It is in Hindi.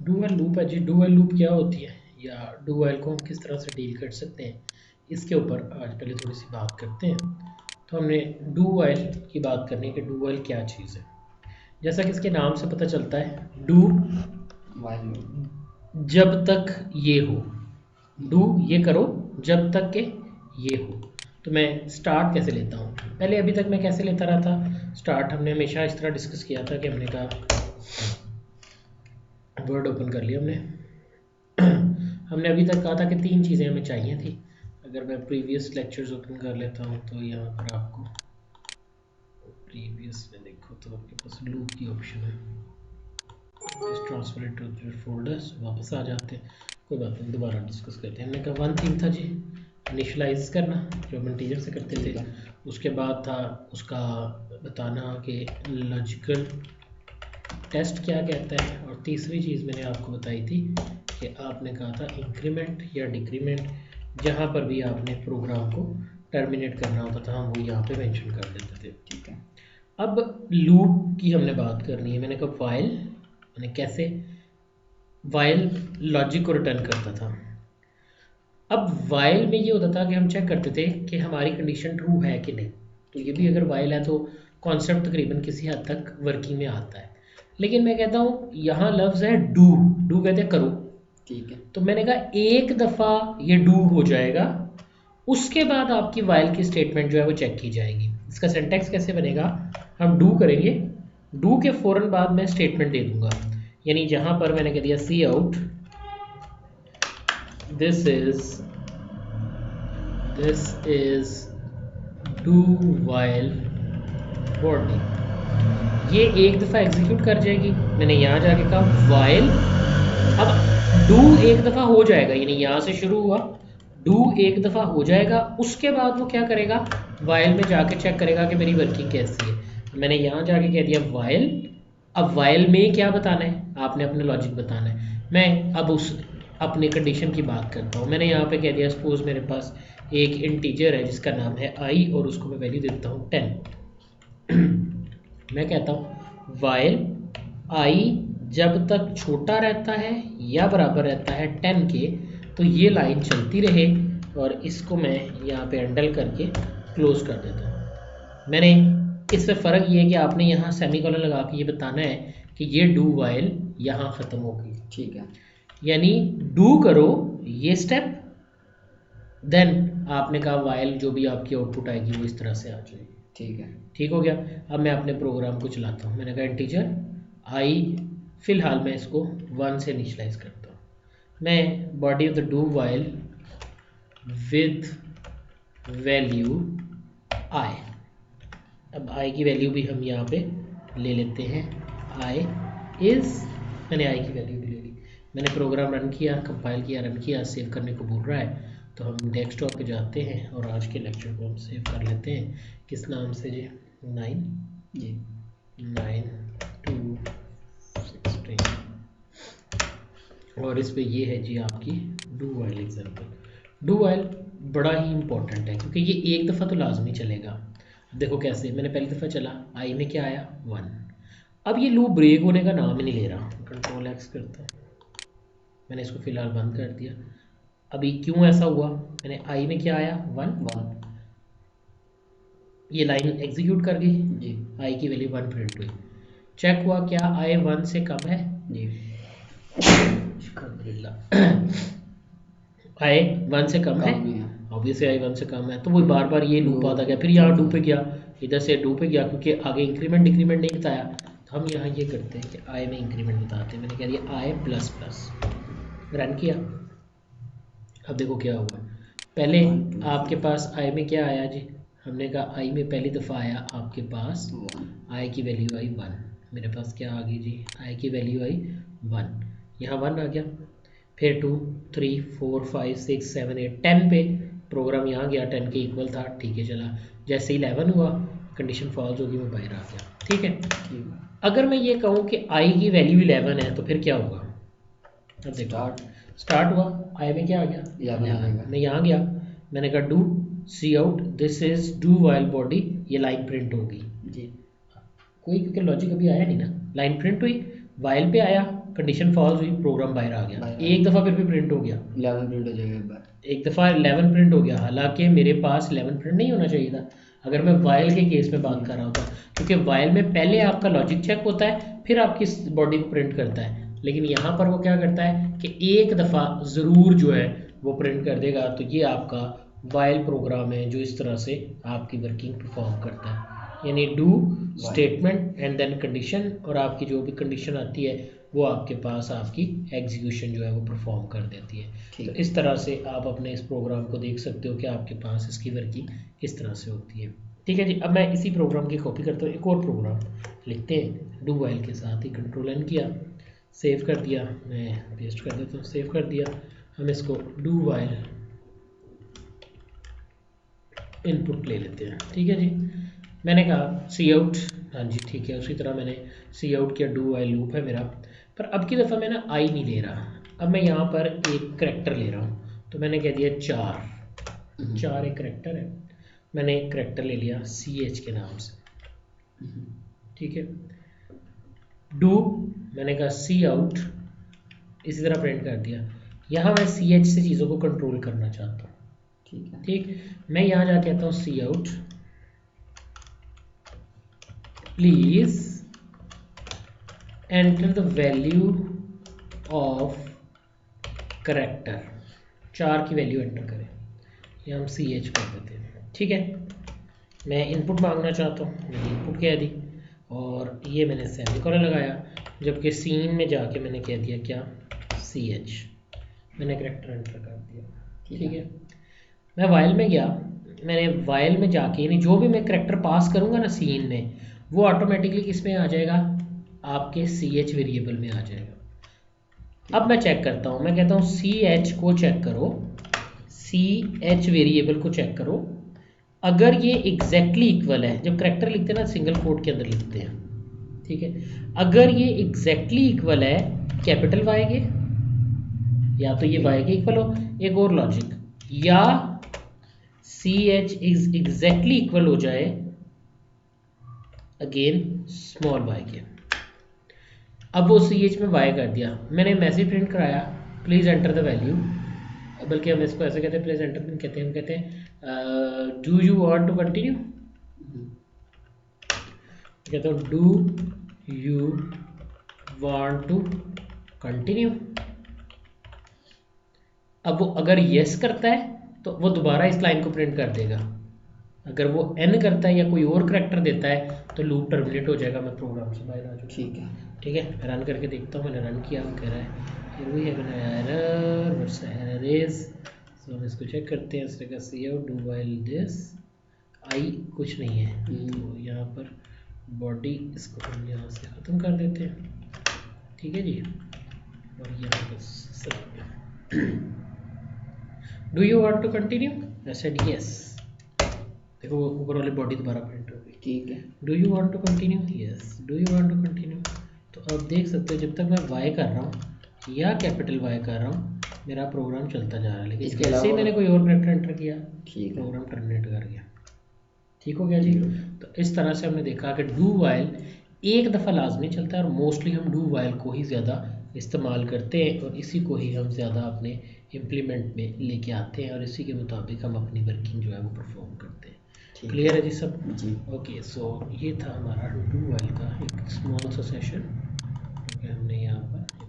डू वाइल लूप है जी। डू वाइल लूप क्या होती है या डू वाइल को हम किस तरह से डील कर सकते हैं, इसके ऊपर आज पहले थोड़ी सी बात करते हैं। तो हमने डू वाइल की बात करनी है कि डू वाइल क्या चीज़ है। जैसा कि इसके नाम से पता चलता है, डू वाइल जब तक ये हो, डू ये करो जब तक के ये हो। तो मैं स्टार्ट कैसे लेता हूँ, पहले अभी तक मैं कैसे लेता रहा था स्टार्ट, हमने हमेशा इस तरह डिस्कस किया था कि हमने कहा, वर्ड ओपन कर लिया हमने। हमने अभी तक कहा था कि तीन चीज़ें हमें चाहिए थी। अगर मैं प्रीवियस लेक्चर्स ओपन कर लेता हूँ तो यहाँ पर आपको प्रीवियस में देखो तो आपके पास लूप की ऑप्शन है, just transfer it to your folders, वापस आ जाते हैं, कोई बात नहीं दोबारा डिस्कस करते हैं। हमने कहा वन थिंग था जी इनिशलाइज करना, जो हम इंटीजर से करते थे। उसके बाद था उसका बताना कि लॉजिकल टेस्ट क्या कहता है, और तीसरी चीज़ मैंने आपको बताई थी कि आपने कहा था इंक्रीमेंट या डिक्रीमेंट, जहाँ पर भी आपने प्रोग्राम को टर्मिनेट करना होता था हम वो यहाँ पे मेंशन कर देते थे। ठीक है। अब लूप की हमने बात करनी है। मैंने कहा वाइल, मैंने कैसे वाइल लॉजिक को रिटर्न करता था। अब वाइल में ये होता था कि हम चेक करते थे कि हमारी कंडीशन ट्रू है कि नहीं। तो ये भी अगर वाइल है तो कॉन्सेप्ट तकरीबन किसी हद तक वर्किंग में आता है। लेकिन मैं कहता हूँ यहाँ लफ्ज़ है डू, डू कहते हैं करो। ठीक है। तो मैंने कहा एक दफ़ा ये डू हो जाएगा, उसके बाद आपकी वाइल की स्टेटमेंट जो है वो चेक की जाएगी। इसका सिंटैक्स कैसे बनेगा, हम डू करेंगे, डू के फ़ौरन बाद मैं स्टेटमेंट दे दूंगा। यानी जहाँ पर मैंने कह दिया सी out this is do while body, ये एक दफ़ा एग्जीक्यूट कर जाएगी। मैंने यहाँ जाके कहा वाइल, अब डू एक दफ़ा हो जाएगा, यानी यहाँ से शुरू हुआ, डू एक दफ़ा हो जाएगा, उसके बाद वो क्या करेगा, वाइल में जाके चेक करेगा कि मेरी वर्किंग कैसी है। मैंने यहाँ जाके कह दिया वाइल, अब वाइल में क्या बताना है, आपने अपने लॉजिक बताना है। मैं अब उस अपनी कंडीशन की बात करता हूँ। मैंने यहाँ पे कह दिया सपोज मेरे पास एक इंटीजर है जिसका नाम है आई और उसको मैं वैल्यू देता हूँ 10। मैं कहता हूँ वाइल आई जब तक छोटा रहता है या बराबर रहता है 10 के, तो ये लाइन चलती रहे, और इसको मैं यहाँ पे हैंडल करके क्लोज कर देता हूँ। मैंने इससे फ़र्क ये है कि आपने यहाँ सेमीकोलन लगा के ये बताना है कि ये डू वाइल यहाँ ख़त्म हो गई। ठीक है। यानी डू करो ये स्टेप, देन आपने कहा वाइल जो भी आपकी आउटपुट आएगी वो इस तरह से आ जाएगी। ठीक है। ठीक हो गया। अब मैं अपने प्रोग्राम को चलाता हूँ। मैंने कहा इंटीजर आई, फिलहाल मैं इसको 1 से इनिशलाइज करता हूँ। मैं body of the do while with value I, अब आई की वैल्यू भी हम यहाँ पे ले लेते हैं, आई इज़, मैंने आई की वैल्यू भी ले ली। मैंने प्रोग्राम रन किया, कंपाइल किया, रन किया, सेव करने को बोल रहा है। तो हम डेस्कटॉप पे जाते हैं और आज के लेक्चर को हम सेव कर लेते हैं। किस नाम से जी, 9 जी 9 2 16, और इस पे ये है जी आपकी do while example. Do while बड़ा ही इंपॉर्टेंट है क्योंकि ये एक दफ़ा तो लाजमी चलेगा। देखो कैसे, मैंने पहली दफ़ा चला, आई में क्या आया 1। अब ये लूप ब्रेक होने का नाम ही नहीं ले रहा। कंट्रोल एक्स करता हूँ, मैंने इसको फ़िलहाल बंद कर दिया। अभी क्यों ऐसा हुआ, मैंने आई में क्या आया 1, ये लाइन एग्जीक्यूट कर गई जी आई की वैल्यू 1 प्रिंट हुई। चेक हुआ क्या आई 1 से कम है जी आई 1 से कम है, कम ही है। ऑब्वियसली आई 1 से कम है, तो वो बार बार ये लूप आता गया। फिर यहाँ डू पे गया, इधर से डू पे गया, क्योंकि आगे इंक्रीमेंट डिक्रीमेंट नहीं बताया। तो हम यहाँ ये करते हैं कि आई में इंक्रीमेंट बताते हैं। मैंने कह दिया आई प्लस प्लस, रन किया। अब देखो क्या हुआ, पहले आपके पास आई में क्या आया जी, हमने कहा आई में पहली दफ़ा आया आपके पास आई की वैल्यू आई 1। मेरे पास क्या आ गई जी, आई की वैल्यू आई 1, यहाँ 1 आ गया। फिर 2 3 4 5 6 7 8 10 पे प्रोग्राम यहाँ गया, 10 के इक्वल था, ठीक है चला। जैसे 11 हुआ कंडीशन फॉल्स होगी, मैं बाहर आ गया। ठीक है। अगर मैं ये कहूँ कि आई की वैल्यू 11 है तो फिर क्या होगा, अब देखो स्टार्ट हुआ, आई में क्या आ गया 11, मैं यहाँ गया, मैंने कहा do c out this is do while body, ये लाइन प्रिंट होगी जी कोई, क्योंकि लॉजिक अभी आया नहीं ना, लाइन प्रिंट हुई, वाइल पे आया, कंडीशन फॉल्स हुई, प्रोग्राम बाहर आ गया, एक दफ़ा फिर भी प्रिंट हो गया, 11 प्रिंट हो जाएगा एक बार, एक दफ़ा 11 प्रिंट हो गया, हालांकि मेरे पास 11 प्रिंट नहीं होना चाहिए था अगर मैं वाइल के केस में बात कर रहा होता, क्योंकि वाइल में पहले आपका लॉजिक चेक होता है फिर आपकी बॉडी को प्रिंट करता है, लेकिन यहाँ पर वो क्या करता है कि एक दफ़ा ज़रूर जो है वो प्रिंट कर देगा। तो ये आपका वाइल प्रोग्राम है जो इस तरह से आपकी वर्किंग परफॉर्म करता है, यानी do statement and then condition, और आपकी जो भी कंडीशन आती है वो आपके पास आपकी एग्जीक्यूशन जो है वो परफॉर्म कर देती है। तो इस तरह से आप अपने इस प्रोग्राम को देख सकते हो कि आपके पास इसकी वर्किंग किस तरह से होती है। ठीक है जी, अब मैं इसी प्रोग्राम की कॉपी करता हूँ, एक और प्रोग्राम लिखते हैं डू वाइल के साथ ही, कंट्रोल एन किया, सेव कर दिया, मैं पेस्ट कर देता हूँ, सेव कर दिया, हम इसको डू वाइल इनपुट ले लेते हैं। ठीक है जी, मैंने कहा सी आउट, हाँ जी ठीक है, उसी तरह मैंने सी आउट किया, डू वाइल लूप है मेरा, पर अब की दफ़ा मैं ना आई नहीं ले रहा, अब मैं यहाँ पर एक करेक्टर ले रहा हूँ, तो मैंने कह दिया चार एक करेक्टर है, मैंने एक करेक्टर ले लिया सी एच के नाम से। ठीक है, डू मैंने कहा सी आउट, इसी तरह प्रिंट कर दिया, यहाँ मैं सी एच से चीज़ों को कंट्रोल करना चाहता हूँ। ठीक है, ठीक, मैं यहाँ जा कहता हूँ cout please enter the value of character, 4 की वैल्यू एंटर करें, ये हम सी एच कर देते हैं। ठीक है, मैं इनपुट मांगना चाहता हूँ, मैंने इनपुट कह दी, और ये मैंने सेमीकोलन लगाया, जबकि सीन में जाके मैंने कह दिया क्या सी एच, मैंने करेक्टर एंटर कर दिया। ठीक है, मैं वाइल में गया, मैंने वाइल में जाके यानी जो भी मैं करेक्टर पास करूँगा ना सीन में, वो ऑटोमेटिकली किस में आ जाएगा, आपके सी एच वेरिएबल में आ जाएगा। अब मैं चेक करता हूँ, मैं कहता हूँ सी एच को चेक करो, सी एच वेरिएबल को चेक करो, अगर ये एग्जैक्टली इक्वल है, जब करेक्टर लिखते हैं ना सिंगल कोट के अंदर लिखते हैं, ठीक है, अगर ये एग्जैक्टली इक्वल है कैपिटल वाई के, या तो ये वाई के इक्वल हो, एक और लॉजिक, या c h is exactly equal हो जाए अगेन स्मॉल वाई के। अब वो सी एच में वाई कर दिया, मैंने मैसेज प्रिंट कराया प्लीज एंटर द वैल्यू, बल्कि हम इसको ऐसे कहते हैं, प्लीज एंटर कहते हैं, हम कहते हैं do you want to continue, कहते हैं do you want to continue. अब वो अगर यस करता है तो वो दोबारा इस लाइन को प्रिंट कर देगा, अगर वो एन करता है या कोई और करेक्टर देता है तो लूप टर्मिनेट हो जाएगा, मैं प्रोग्राम से बाहर आ जाऊँ। ठीक है, ठीक है, मैं रन करके देखता हूँ, मैंने रन किया, वो कह रहा है here we have an error, what's the error is, so हम इसको चेक करते हैं, इसने कहा सी आउट डू वाइल दिस, आई कुछ नहीं है, तो यहाँ पर बॉडी इसको हम यहाँ से ख़त्म कर देते हैं। ठीक है जी, और यहाँ पर do you want to continue, I said yes, देखो ऊपर वाली बॉडी दोबारा प्रिंट हो गई। ठीक है, do you want to continue, yes, do you want to continue. तो अब देख सकते हो जब तक मैं वाई कर रहा हूँ या कैपिटल वाई कर रहा हूँ मेरा प्रोग्राम चलता जा रहा है, लेकिन इसके जैसे ही मैंने कोई और करेक्टर एंटर किया ठीक है, प्रोग्राम टर्मिनेट कर गया। ठीक हो गया जी। तो इस तरह से हमने देखा कि डू वाइल एक दफ़ा लाजमी चलता है, और मोस्टली हम डू वाइल को ही ज़्यादा इस्तेमाल करते हैं, और इसी को ही हम ज़्यादा अपने इम्प्लीमेंट में लेके आते हैं, और इसी के मुताबिक हम अपनी वर्किंग जो है वो परफॉर्म करते हैं। क्लियर है जी सब? जी। ओके, सो ये था हमारा डू वाइल का एक स्मॉल सा सेशन।